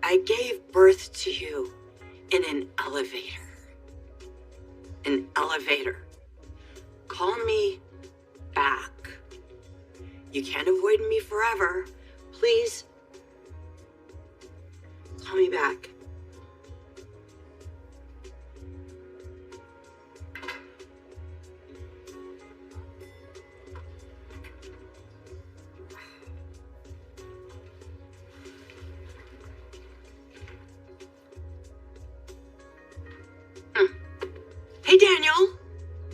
I gave birth to you in an elevator. An elevator. Call me back. You can't avoid me forever. Please, call me back. Hey, Daniel.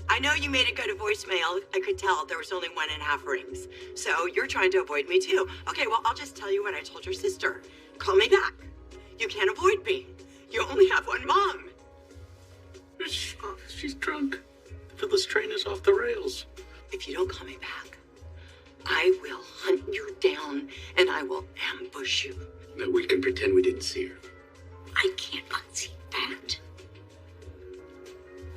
I know you made it go to voicemail. I could tell there was only 1.5 rings. So you're trying to avoid me too. Okay, well, I'll just tell you what I told your sister. Call me back. You can't avoid me. You only have one mom. She's drunk. Phyllis train is off the rails. If you don't call me back, I will hunt you down and I will ambush you. We can pretend we didn't see her. I can't unsee that.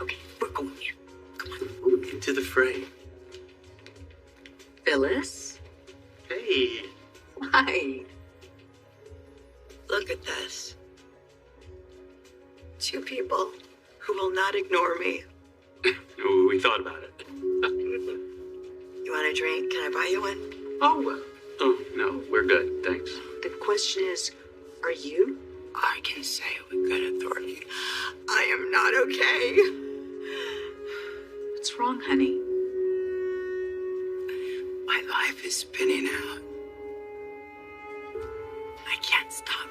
Okay, we're going in. Come on. Ooh, into the fray. Phyllis? Hey. Hi. Look at this. 2 people who will not ignore me. We thought about it. You want a drink? Can I buy you one? Oh, no, we're good, thanks. The question is, are you? I can say it with good authority. I am not okay. What's wrong, honey? My life is spinning out. I can't stop it.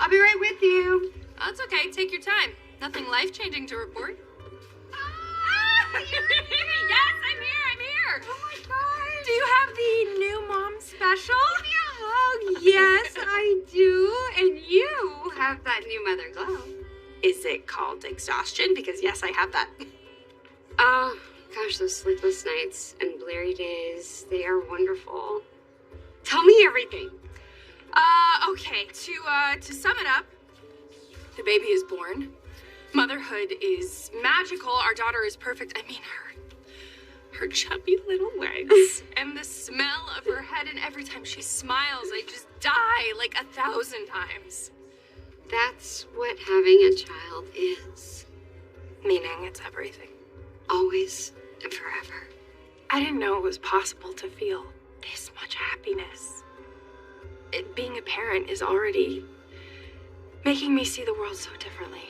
I'll be right with you. That's okay. Take your time. Nothing life-changing to report. You're here. Yes, I'm here. I'm here. Oh my gosh. Do you have the new mom special? Give me a hug. Yes, I do. And you have that new Mother Glow. Is it called exhaustion? Because yes, I have that. Oh, gosh, those sleepless nights and bleary days, they are wonderful. Tell me everything. Okay. To sum it up, the baby is born. Motherhood is magical. Our daughter is perfect. I mean, her chubby little legs and the smell of her head, and every time she smiles, I just die like 1,000 times. That's what having a child is. Meaning it's everything. Always and forever. I didn't know it was possible to feel this much happiness. Being a parent is already making me see the world so differently.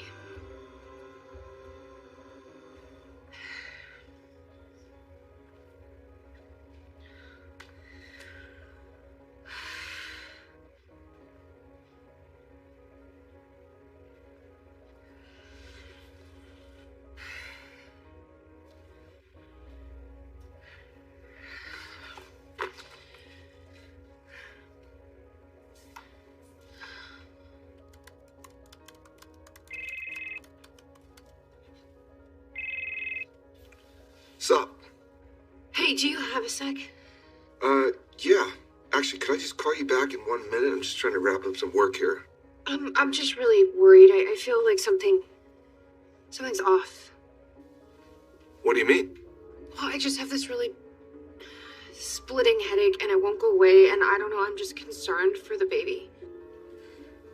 Sup? Hey, do you have a sec? Yeah. Actually, could I just call you back in 1 minute? I'm just trying to wrap up some work here. I'm just really worried. I feel like something's off. What do you mean? Well, I just have this really splitting headache and it won't go away, and I don't know, I'm just concerned for the baby.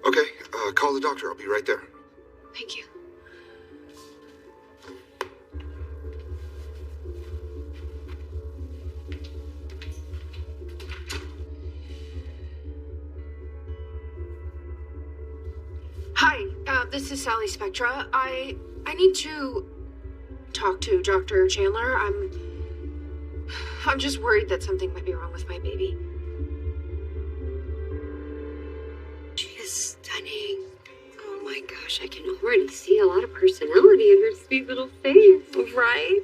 Okay, call the doctor. I'll be right there. Thank you. Hi, this is Sally Spectra. I need to talk to Dr. Chandler. I'm just worried that something might be wrong with my baby. She is stunning. Oh my gosh, I can already see a lot of personality in her sweet little face. Right?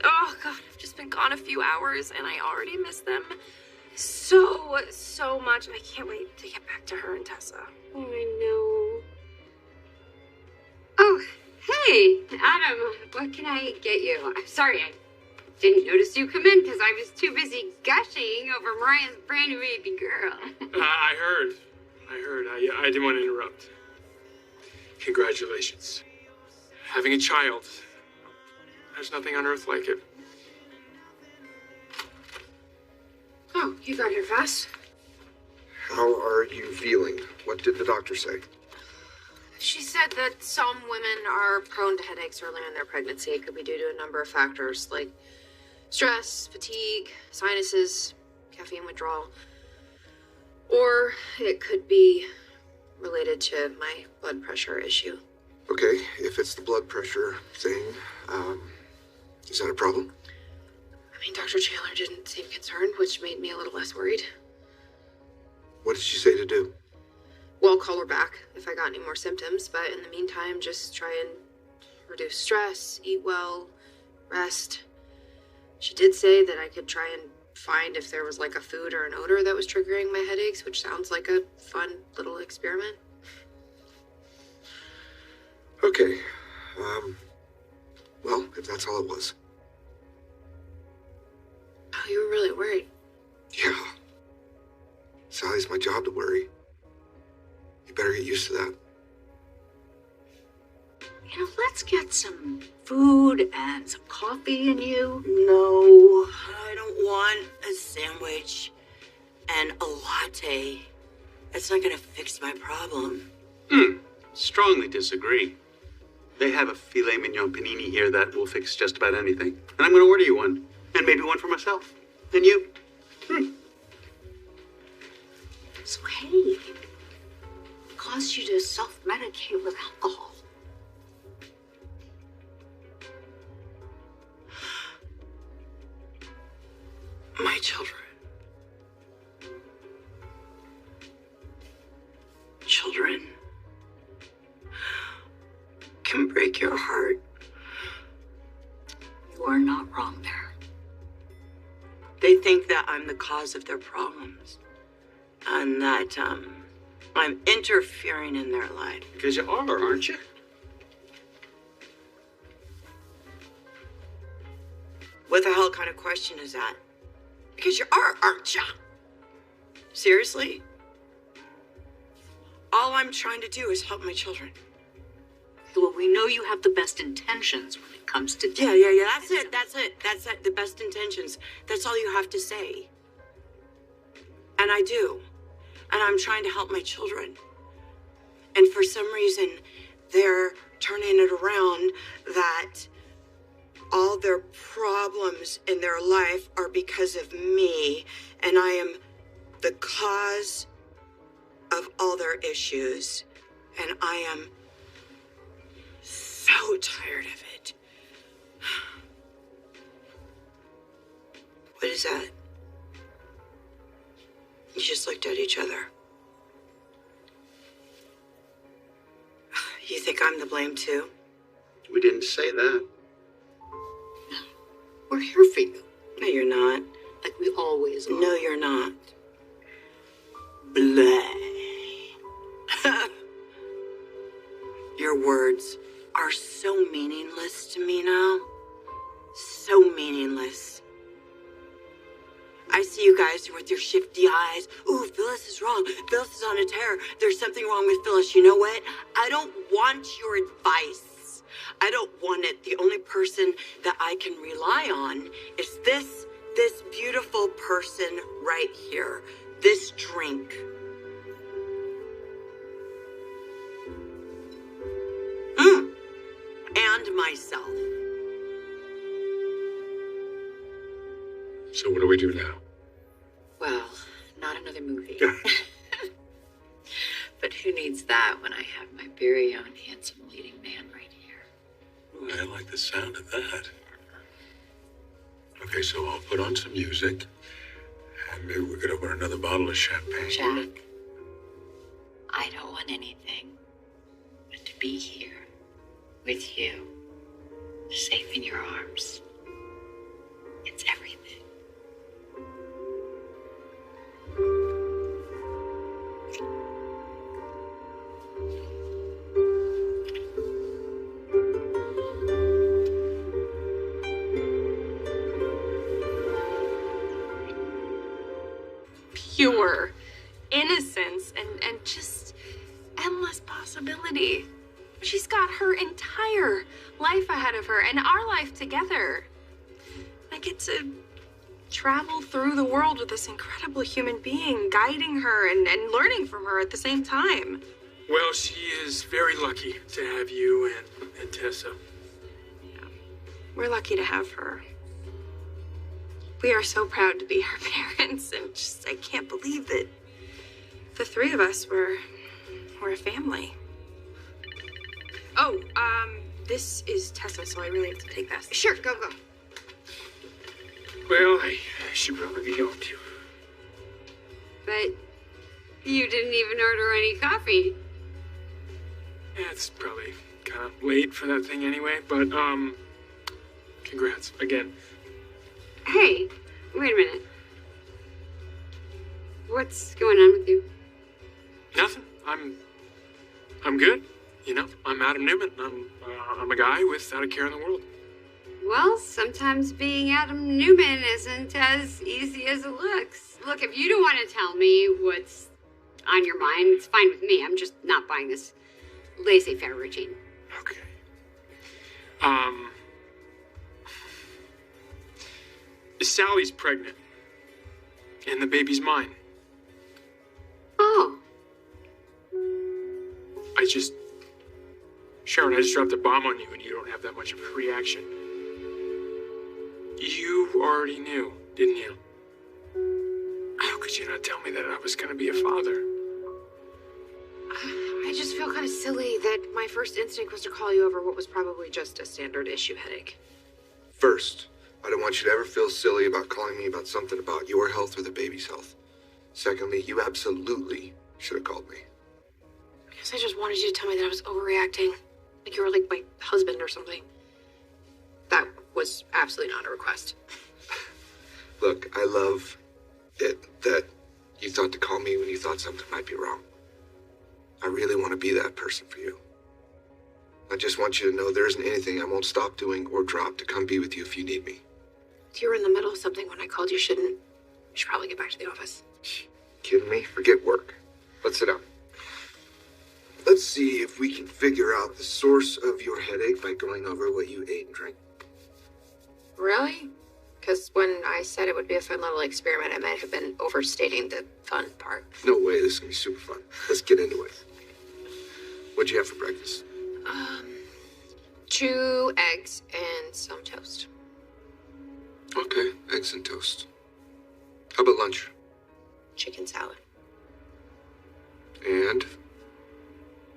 Oh, God, I've just been gone a few hours and I already miss them so much. And I can't wait to get back to her and Tessa. Oh, I know. Oh, hey, Adam, what can I get you? I'm sorry, I didn't notice you come in because I was too busy gushing over Mariah's brand new baby girl. I heard. I didn't want to interrupt. Congratulations. Having a child. There's nothing on earth like it. Oh, you got here fast. How are you feeling? What did the doctor say? She said that some women are prone to headaches early in their pregnancy. It could be due to a number of factors like stress, fatigue, sinuses, caffeine withdrawal. Or it could be related to my blood pressure issue. Okay, if it's the blood pressure thing, is that a problem? I mean, Dr. Chandler didn't seem concerned, which made me a little less worried. What did she say to do? Well, call her back if I got any more symptoms, but in the meantime, just try and reduce stress, eat well, rest. She did say that I could try and find if there was like a food or an odor that was triggering my headaches, which sounds like a fun little experiment. Okay, well, if that's all it was. Oh, you were really worried. Yeah. Sally's my job to worry. You better get used to that. You know, let's get some food and some coffee in you. No, I don't want a sandwich and a latte. That's not gonna fix my problem. Strongly disagree. They have a filet mignon panini here that will fix just about anything. And I'm going to order you one. And maybe one for myself. And you. So, hey, it costs you to self-medicate with alcohol. My children. Children can break your heart. You are not wrong there. They think that I'm the cause of their problems and that I'm interfering in their life. Because you are, aren't you? What the hell kind of question is that? Because you are, aren't you? Seriously? All I'm trying to do is help my children. Well, we know you have the best intentions when it comes to... Yeah. That's it. The best intentions. That's all you have to say. And I do. And I'm trying to help my children. And for some reason, they're turning it around that all their problems in their life are because of me. And I am the cause of all their issues. And I am so tired of it. What is that? You just looked at each other. You think I'm to blame too? We didn't say that. We're here for you, No, you're not. like we always are. No, you're not. Bleh. Your words are so meaningless to me now. So meaningless. I see you guys with your shifty eyes. Ooh, Phyllis is wrong. Phyllis is on a tear. There's something wrong with Phyllis. You know what? I don't want your advice. I don't want it. The only person that I can rely on is this beautiful person right here. This drink. And myself. So what do we do now? Well, not another movie. But who needs that when I have my very own handsome leading man right here? I like the sound of that. Okay, so I'll put on some music, and maybe we could open another bottle of champagne. Jack, I don't want anything. But do be here with you, safe in your arms. It's everything. Pure innocence and just endless possibility. She's got her entire life ahead of her and our life together. I get to travel through the world with this incredible human being, guiding her and learning from her at the same time. Well, she is very lucky to have you and Tessa. Yeah. We're lucky to have her. We are so proud to be her parents, and just, I can't believe that the three of us were a family. Oh, this is Tessa, so I really have to take this. Sure, go. Well, I should probably be going too. But you didn't even order any coffee. Yeah, it's probably kind of late for that thing anyway, but, congrats again. Hey, wait a minute. What's going on with you? Nothing. I'm good. You know, I'm Adam Newman. I'm a guy without a care in the world. Well, sometimes being Adam Newman isn't as easy as it looks. Look, if you don't want to tell me what's on your mind, it's fine with me. I'm just not buying this laissez-faire routine. Okay. Sally's pregnant. And the baby's mine. Oh. Sharon, I just dropped a bomb on you and you don't have that much of a reaction. You already knew, didn't you? How could you not tell me that I was going to be a father? I just feel kind of silly that my first instinct was to call you over what was probably just a standard issue headache. First, I don't want you to ever feel silly about calling me about something about your health or the baby's health. Secondly, you absolutely should have called me. I guess I just wanted you to tell me that I was overreacting. Like you were like my husband or something. That was absolutely not a request. Look, I love it that you thought to call me when you thought something might be wrong. I really want to be that person for you. I just want you to know there isn't anything I won't stop doing or drop to come be with you if you need me. If you were in the middle of something when I called, you shouldn't. You should probably get back to the office. Kidding me? Forget work. Let's sit down. Let's see if we can figure out the source of your headache by going over what you ate and drank. Really? Because when I said it would be a fun little experiment, I might have been overstating the fun part. No way, this is going to be super fun. Let's get into it. What'd you have for breakfast? 2 eggs and some toast. Okay, eggs and toast. How about lunch? Chicken salad. And?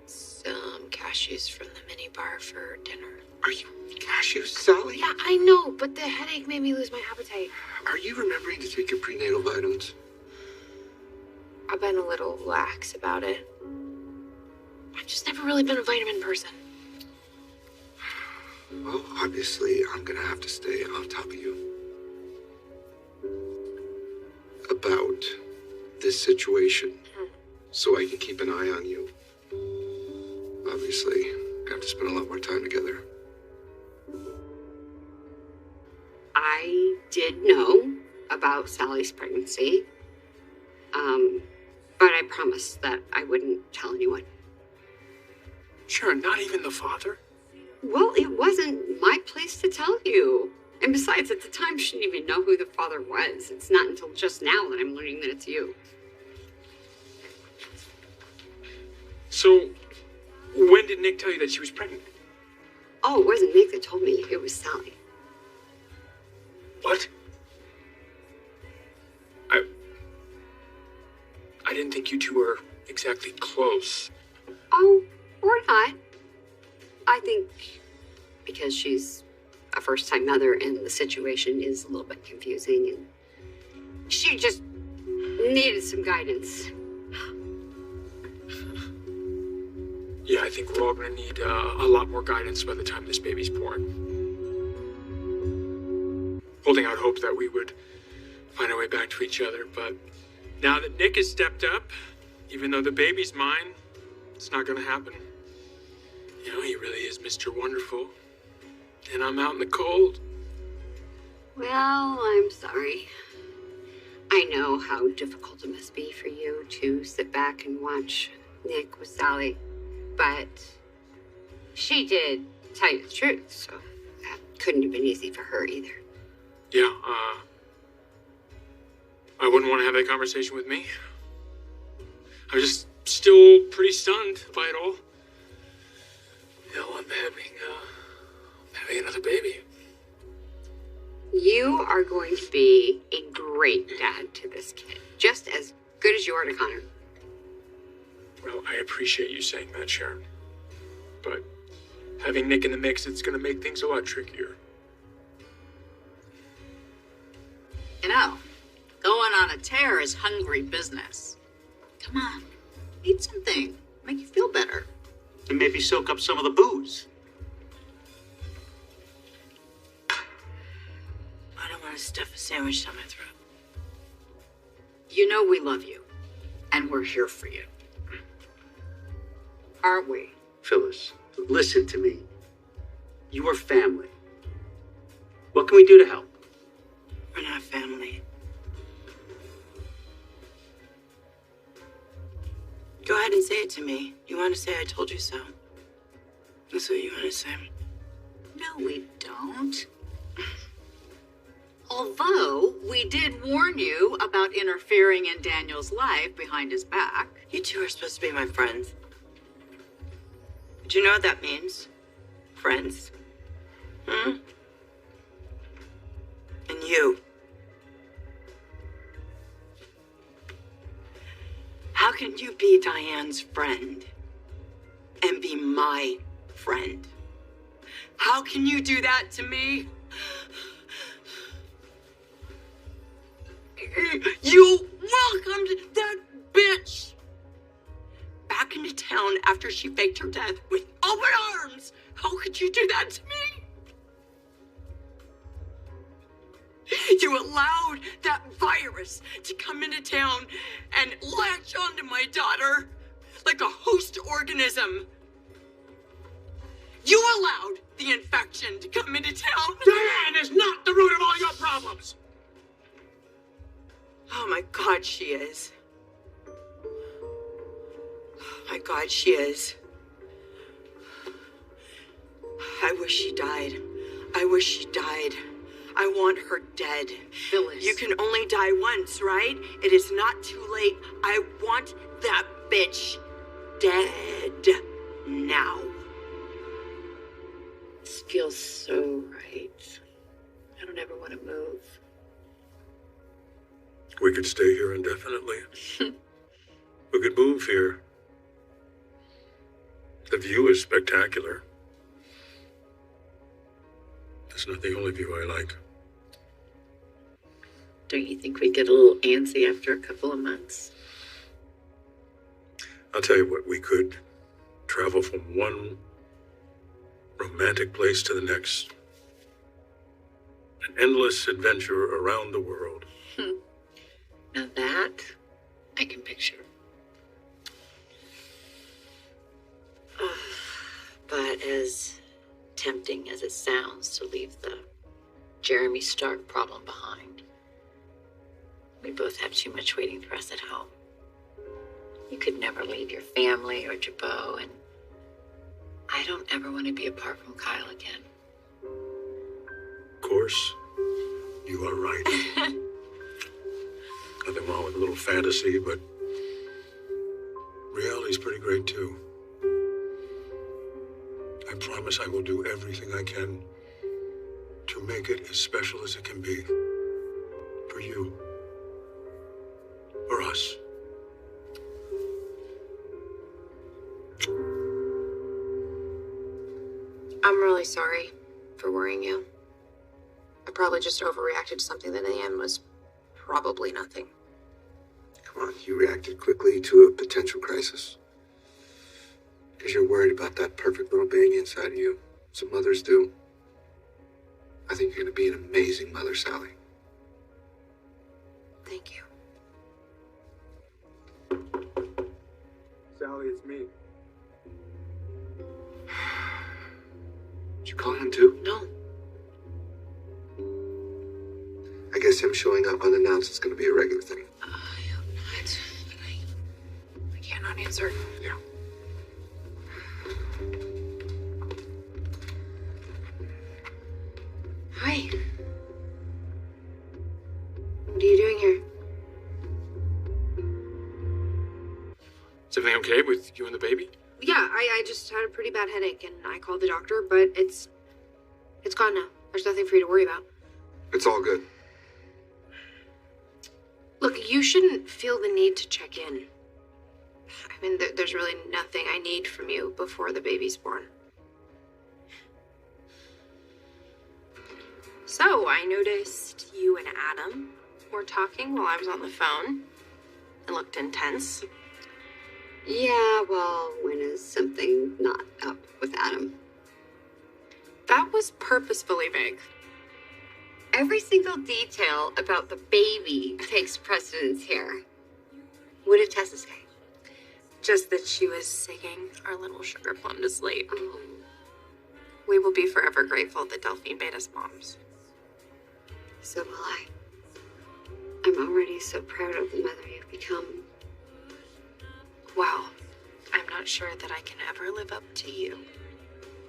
Some cashews from the mini bar for dinner. Are you cashews, Sally? Yeah, I know, but the headache made me lose my appetite. Are you remembering to take your prenatal vitamins? I've been a little lax about it. I've just never really been a vitamin person. Well, obviously, I'm gonna have to stay on top of you. About this situation, so I can keep an eye on you. Obviously, we have to spend a lot more time together. I did know about Sally's pregnancy, but I promised that I wouldn't tell anyone. Sharon, not even the father? Well, it wasn't my place to tell you. And besides, at the time, she didn't even know who the father was. It's not until just now that I'm learning that it's you. So, when did Nick tell you that she was pregnant? Oh, it wasn't Nick that told me. It was Sally. What? I didn't think you two were exactly close. Oh, we're not. I think because she's a first-time mother and the situation is a little bit confusing and she just needed some guidance. yeah, I think we're all going to need a lot more guidance by the time this baby's born. Holding out hope that we would find our way back to each other, but now that Nick has stepped up, even though the baby's mine, it's not going to happen. You know, he really is Mr. Wonderful, and I'm out in the cold. Well, I'm sorry. I know how difficult it must be for you to sit back and watch Nick with Sally, but she did tell you the truth, so that couldn't have been easy for her either. Yeah, I wouldn't want to have that conversation with me. I'm just still pretty stunned by it all. You know, I'm having another baby. You are going to be a great dad to this kid, just as good as you are to Connor. Well, I appreciate you saying that, Sharon. But having Nick in the mix, it's going to make things a lot trickier. You know, going on a tear is hungry business. Come on, eat something. Make you feel better. And maybe soak up some of the booze. I don't want to stuff a sandwich down my throat. You know we love you, and we're here for you. Aren't we? Phyllis, listen to me. You are family. What can we do to help? We're not family. Go ahead and say it to me. You want to say I told you so? That's what you want to say. No, we don't. Although we did warn you about interfering in Daniel's life behind his back. You two are supposed to be my friends. Do you know what that means? Friends? Hmm? And you? How can you be Diane's friend and be my friend? How can you do that to me? You welcomed that bitch back into town after she faked her death with open arms. How could you do that to me? You allowed that virus to come into town and latch onto my daughter like a host organism. You allowed the infection to come into town. Diane is not the root of all your problems. Oh my God, she is. Oh my God, she is. I wish she died. I wish she died. I want her dead. Phyllis. You can only die once, right? It is not too late. I want that bitch dead now. This feels so right. I don't ever want to move. We could stay here indefinitely. We could move here. The view is spectacular. It's not the only view I like. Don't you think we get a little antsy after a couple of months? I'll tell you what, we could travel from one romantic place to the next. An endless adventure around the world. Now that I can picture. But as tempting as it sounds to leave the Jeremy Stark problem behind, we both have too much waiting for us at home. You could never leave your family or Jabot, and I don't ever want to be apart from Kyle again. Of course, you are right. Nothing wrong with a little fantasy, but reality's pretty great too. I promise I will do everything I can to make it as special as it can be. For you. For us. I'm really sorry for worrying you. I probably just overreacted to something that in the end was probably nothing. Come on, you reacted quickly to a potential crisis. Because you're worried about that perfect little baby inside of you. Some mothers do. I think you're going to be an amazing mother, Sally. Thank you. Sally, it's me. Did you call him too? No. I guess him showing up unannounced is going to be a regular thing. I hope not. I cannot answer. Yeah. Hi. What are you doing here? Is everything okay with you and the baby? Yeah, I just had a pretty bad headache and I called the doctor, but it's gone now. There's nothing for you to worry about. It's all good. Look, you shouldn't feel the need to check in. I mean, there's really nothing I need from you before the baby's born. So, I noticed you and Adam were talking while I was on the phone. It looked intense. Yeah, well, when is something not up with Adam? That was purposefully vague. Every single detail about the baby takes precedence here. What did Tessa say? Just that she was singing our little sugar plum to sleep. Oh, We will be forever grateful that Delphine made us moms. so will I. I'm already so proud of the mother you've become. Wow. I'm not sure that I can ever live up to you,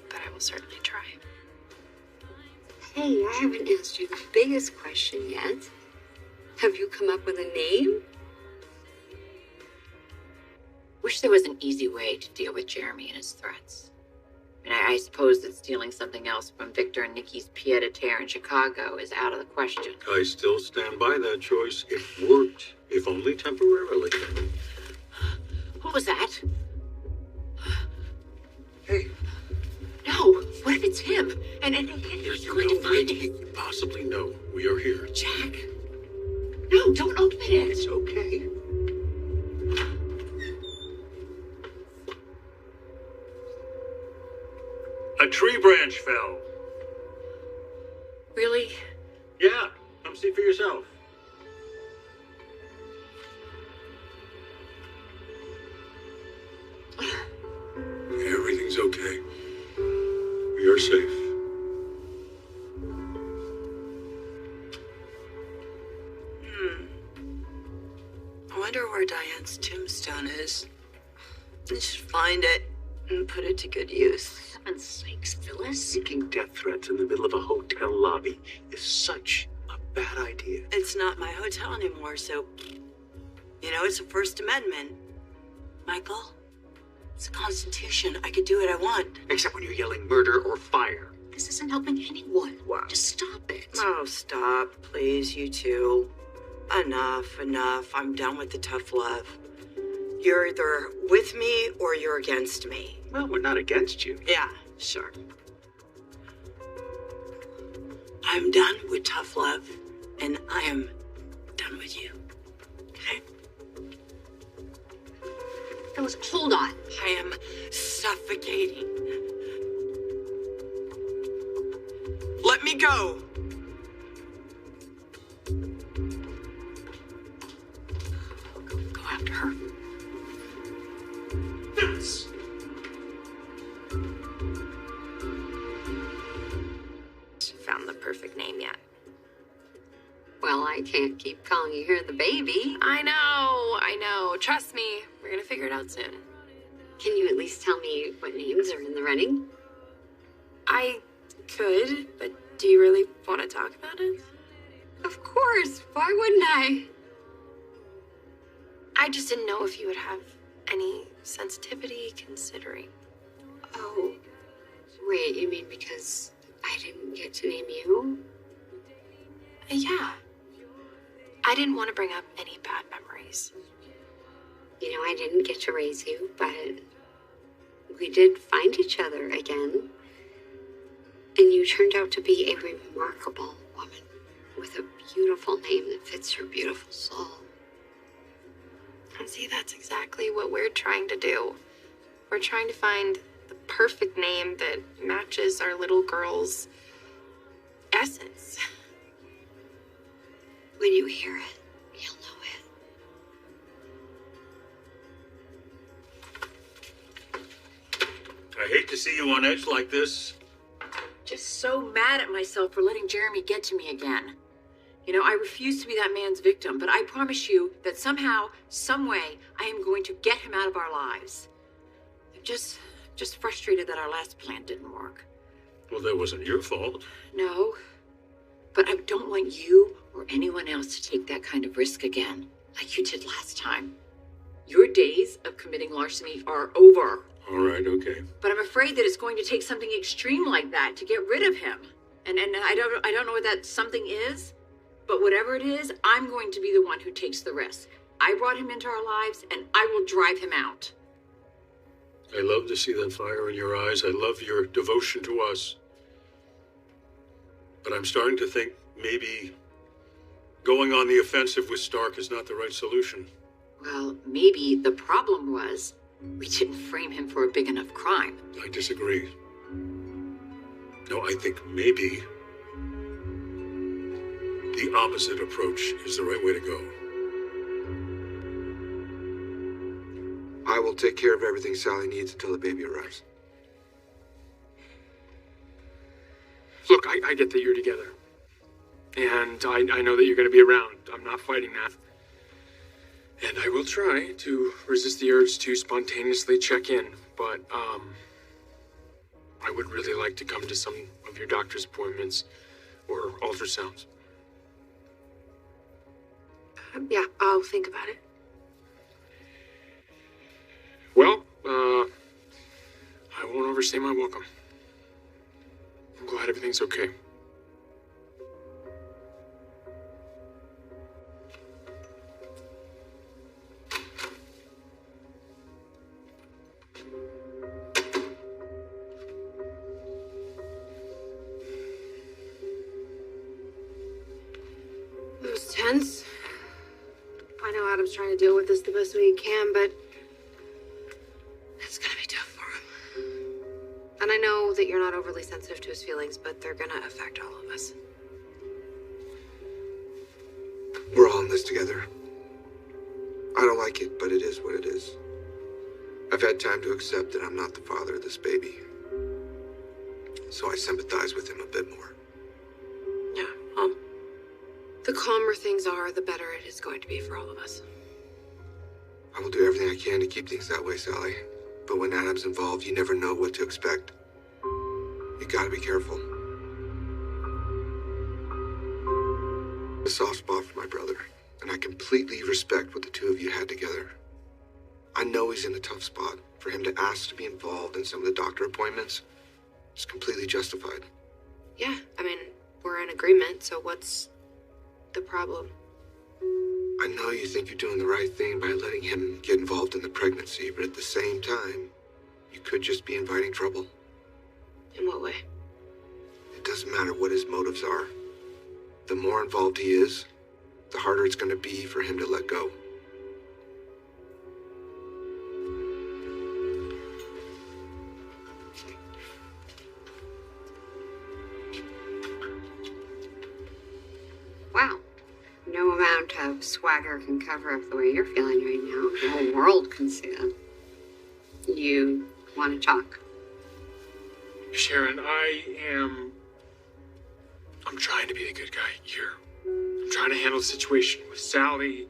but I will certainly try. Hey, I haven't asked you the biggest question yet. Have you come up with a name? Wish there was an easy way to deal with Jeremy and his threats. I mean, I suppose that stealing something else from Victor and Nikki's pied-à-terre in Chicago is out of the question. I still stand by that choice. It worked, if only temporarily. What was that? Hey, No, what if it's him? And There's he's going to no way find he it. could possibly know we are here. Jack? No, don't open it. It's okay. A tree branch fell. Really? Yeah, come see for yourself. Everything's okay. We are safe. I wonder where Diane's tombstone is. Just find it and put it to good use. For heaven's sakes, Phyllis. Seeking death threats in the middle of a hotel lobby is such a bad idea. It's not my hotel anymore, so... You know, it's the First Amendment. Michael, it's the Constitution. I could do what I want. Except when you're yelling murder or fire. This isn't helping anyone. Wow. Just stop it. Oh, stop, please, you two. Enough. I'm done with the tough love. You're either with me or you're against me. Well, we're not against you. Yeah, sure. I'm done with tough love, and I am done with you. Okay? Phyllis, hold on. I am suffocating. Let me go. Go after her. Yes. Found the perfect name yet. Well, I can't keep calling you here the baby. I know. Trust me, we're gonna figure it out soon. Can you at least tell me what names are in the running? I could, but do you really want to talk about it? Of course. Why wouldn't I? I just didn't know if you would have any sensitivity considering. Oh, wait, you mean because I didn't get to name you? Yeah. I didn't want to bring up any bad memories. You know, I didn't get to raise you, but we did find each other again. And you turned out to be a remarkable woman with a beautiful name that fits your beautiful soul. And see, that's exactly what we're trying to do. We're trying to find the perfect name that matches our little girl's essence. When you hear it, you'll know it. I hate to see you on edge like this. Just so mad at myself for letting Jeremy get to me again. You know, I refuse to be that man's victim, but I promise you that somehow, some way, I am going to get him out of our lives. I'm just frustrated that our last plan didn't work. Well, that wasn't your fault. No, but I don't want you or anyone else to take that kind of risk again, like you did last time. Your days of committing larceny are over. All right, okay. But I'm afraid that it's going to take something extreme like that to get rid of him. And I don't know what that something is, but whatever it is, I'm going to be the one who takes the risk. I brought him into our lives, and I will drive him out. I love to see that fire in your eyes. I love your devotion to us. But I'm starting to think maybe going on the offensive with Stark is not the right solution. Well, maybe the problem was we didn't frame him for a big enough crime. I disagree. No, I think maybe the opposite approach is the right way to go. I will take care of everything Sally needs until the baby arrives. Look, I get that you're together. And I know that you're going to be around. I'm not fighting that. And I will try to resist the urge to spontaneously check in, but I would really like to come to some of your doctor's appointments or ultrasounds. Yeah, I'll think about it. Well, I won't overstay my welcome. I'm glad everything's okay. It was tense. I know Adam's trying to deal with this the best way he can, but it's gonna be tough for him. And I know that you're not overly sensitive to his feelings, but they're gonna affect all of us. We're all in this together. I don't like it, but it is what it is. I've had time to accept that I'm not the father of this baby. So I sympathize with him a bit more. Yeah, the calmer things are, the better it is going to be for all of us. I will do everything I can to keep things that way, Sally. But when Adam's involved, you never know what to expect. You gotta be careful. A soft spot for my brother, and I completely respect what the two of you had together. I know he's in a tough spot. For him to ask to be involved in some of the doctor appointments is completely justified. Yeah, I mean, we're in agreement, so what's the problem? I know you think you're doing the right thing by letting him get involved in the pregnancy, but at the same time, you could just be inviting trouble. In what way? It doesn't matter what his motives are. The more involved he is, the harder it's going to be for him to let go. Wow. No amount of swagger can cover up the way you're feeling right now. The whole world can see it. You want to talk? Sharon, I'm trying to be the good guy here. I'm trying to handle the situation with Sally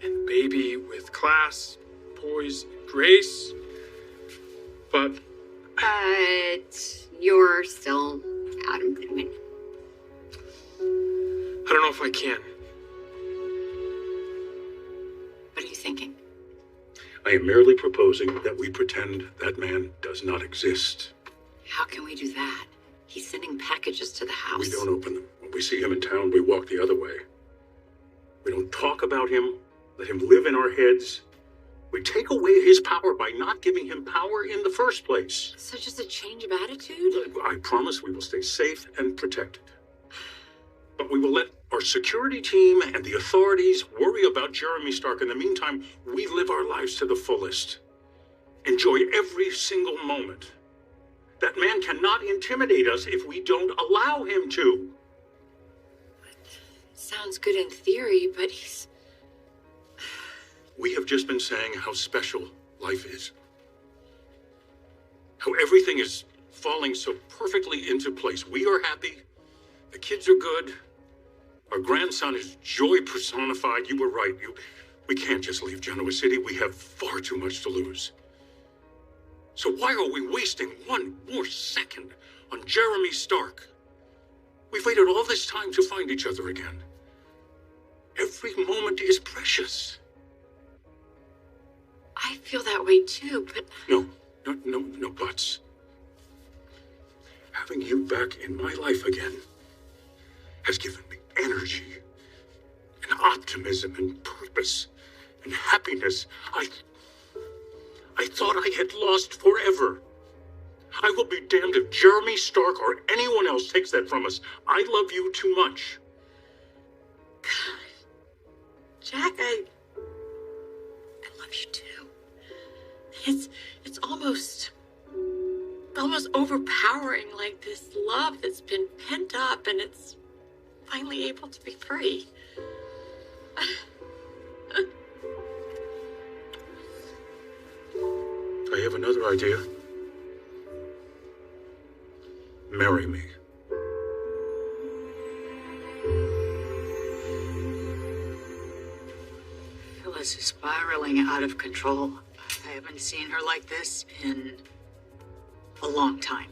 and the baby, with class, poise, grace. But you're still Adam Newman. I don't know if I can. What are you thinking? I am merely proposing that we pretend that man does not exist. How can we do that? He's sending packages to the house. We don't open them. When we see him in town, we walk the other way. We don't talk about him, let him live in our heads. We take away his power by not giving him power in the first place. So just a change of attitude? I promise we will stay safe and protected. But we will let our security team and the authorities worry about Jeremy Stark. In the meantime, we live our lives to the fullest. enjoy every single moment. That man cannot intimidate us if we don't allow him to. Sounds good in theory, but he's... We have just been saying how special life is. How everything is falling so perfectly into place. We are happy. The kids are good. Our grandson is joy personified. You were right. We can't just leave Genoa City. We have far too much to lose. So why are we wasting one more second on Jeremy Stark? We've waited all this time to find each other again. Every moment is precious. I feel that way too, but... No buts. Having you back in my life again has given me energy and optimism and purpose and happiness I thought I had lost forever. I will be damned if Jeremy Stark or anyone else takes that from us. I love you too much. God, Jack, I love you too. It's almost overpowering, like this love that's been pent up and it's finally able to be free. I have another idea. Marry me. Phyllis is spiraling out of control. I haven't seen her like this in a long time.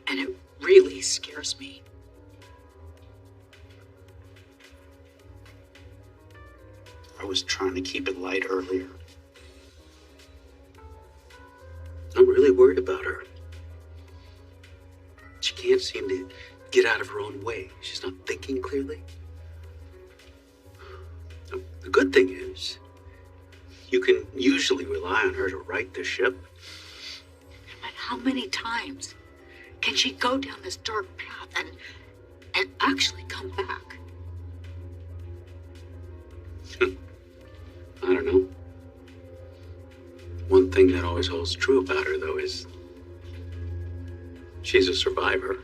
And it really scares me. I was trying to keep it light earlier. I'm really worried about her. She can't seem to get out of her own way. She's not thinking clearly. The good thing is, you can usually rely on her to right the ship. But how many times can she go down this dark path and actually come back? I don't know. One thing that always holds true about her, though, is she's a survivor.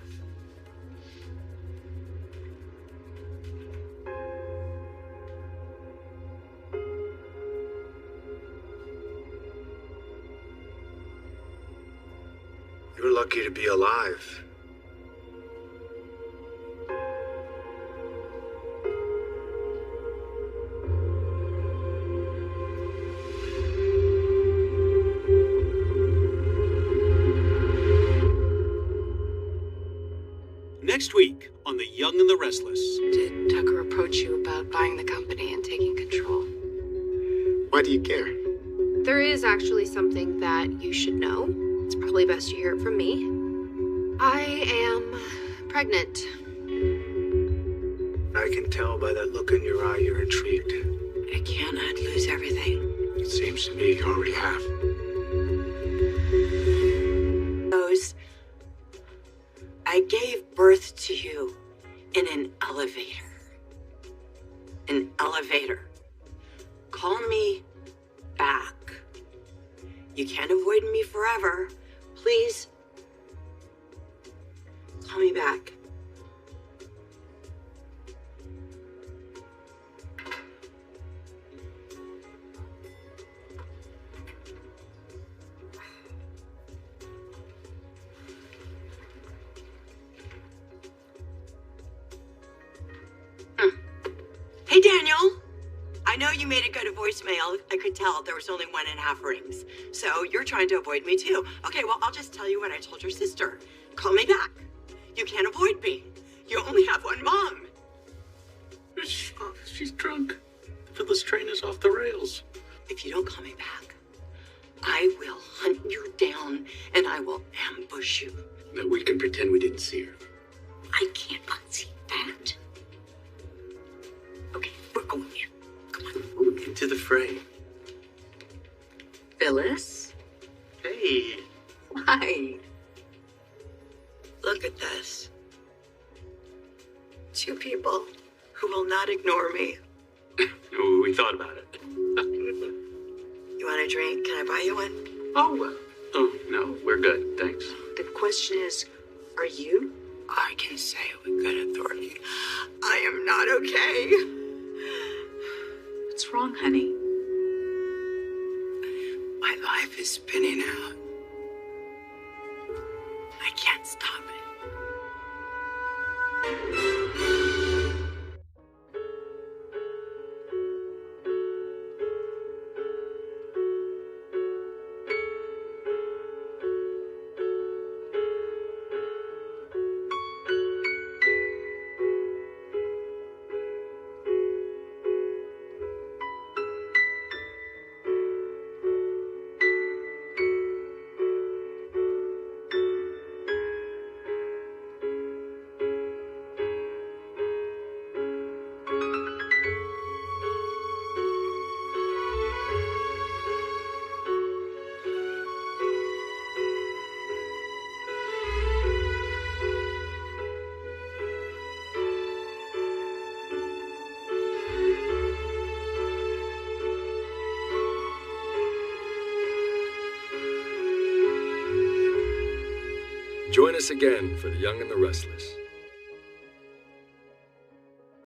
You're lucky to be alive. Next week on The Young and the Restless. Did Tucker approach you about buying the company and taking control? Why do you care? There is actually something that you should know. It's probably best you hear it from me. I am pregnant. I can tell by that look in your eye you're intrigued. I cannot lose everything. It seems to me you already have. I gave birth to you in an elevator. An elevator. Call me back. You can't avoid me forever. Please, call me back. Hey, Daniel. I know you made it go to voicemail. I could tell there was only 1.5 rings. So you're trying to avoid me too. Okay, well, I'll just tell you what I told your sister. Call me back. You can't avoid me. You only have one mom. She's drunk. The Phyllis train is off the rails. If you don't call me back, I will hunt you down and I will ambush you. That we can pretend we didn't see her. I can't unsee that. Okay, we're going in. Come on. Into the fray. Phyllis? Hey. Hi. Look at this. 2 people who will not ignore me. We thought about it. You want a drink? Can I buy you one? Oh, no, we're good, thanks. The question is, are you? I can say with good authority, I am not okay. What's wrong, honey? My life is spinning out. I can't stop it. Join us again for The Young and the Restless.